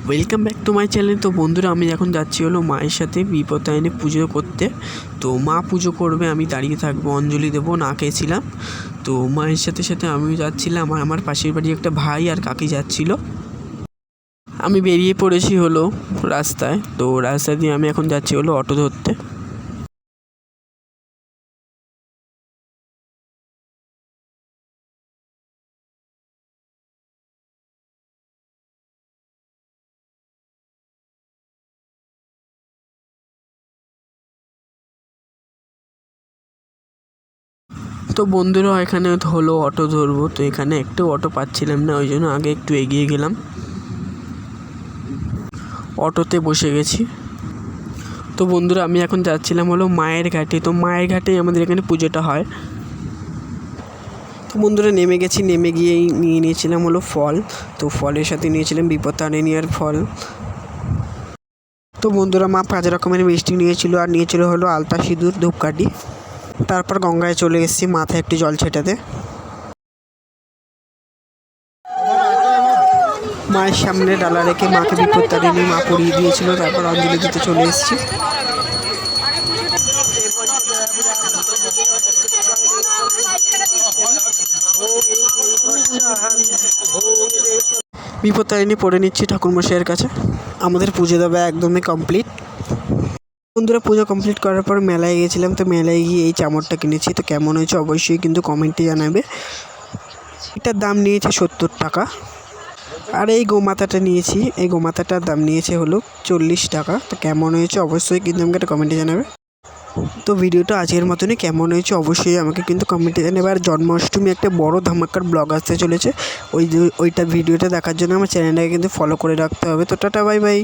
Welcome back to my channel. তো বন্ধুরা, আমি এখন যাচ্ছি হলো মায়ের সাথে বিপত্তায়নে পুজো করতে। তো মা পুজো করবে, আমি দাঁড়িয়ে থাকবো, অঞ্জলি দেবো, না খেয়েছিলাম। তো মায়ের সাথে সাথে আমিও যাচ্ছিলাম, আমার পাশের বাড়ি একটা ভাই আর কাকি যাচ্ছিলো। আমি বেরিয়ে পড়েছি হলো রাস্তায়। তো রাস্তা দিয়ে আমি এখন যাচ্ছি হলো অটো ধরতে। তো বন্ধুরা, এখানে হলো অটো ধরবো। তো এখানে একটু অটো পাচ্ছিলাম না, ওই জন্য আগে একটু এগিয়ে গেলাম, অটোতে বসে গেছি। তো বন্ধুরা, আমি এখন যাচ্ছিলাম হলো মায়ের ঘাটে। তো মায়ের ঘাটেই আমাদের এখানে পুজোটা হয়। তো বন্ধুরা, নেমে গেছি, নেমে গিয়েই নিয়ে নিয়েছিলাম হলো ফল। তো ফলের সাথে নিয়েছিলাম বিপত্তারিণীর ফল। তো বন্ধুরা, মা 5 রকমের মিষ্টি নিয়েছিল, আর নিয়েছিল হলো আলতা, সিঁদুর, ধূপকাঠি। তারপর গঙ্গায় চলে এসেছি মাথায় একটু জল ছেটাতে। মায়ের সামনে ডালা রেখে মাকে বিপত্তারিণী মা পরিয়ে দিয়েছিল। তারপর অঞ্জলি দিতে চলে এসেছি। বিপত্তারিণী পড়ে নিচ্ছি ঠাকুরমশাইয়ের কাছে। আমাদের পুজো দেওয়া একদমই কমপ্লিট। বন্ধুরা, পুজো কমপ্লিট করার পর মেলায় গিয়েছিলাম। তো মেলায় গিয়ে এই চামড়টা কিনেছি। তো কেমন হয়েছে অবশ্যই কিন্তু কমেন্টে জানাবে। এটার দাম নিয়েছে 70 টাকা। আর এই গোমাতাটা নিয়েছি, এই গোমাতাটার দাম নিয়েছে হলো 40 টাকা। তো কেমন হয়েছে অবশ্যই কিন্তু আমাকে একটা কমেন্টে জানাবে। তো ভিডিওটা আজকের মতনই, কেমন হয়েছে অবশ্যই আমাকে কিন্তু কমেন্টে জানাবে। আর জন্মাষ্টমী একটা বড় ধামাকার ব্লগ আসতে চলেছে, ওইটা ভিডিওটা দেখার জন্য আমার চ্যানেলটাকে কিন্তু ফলো করে রাখতে হবে। তো টাটা, বাই বাই।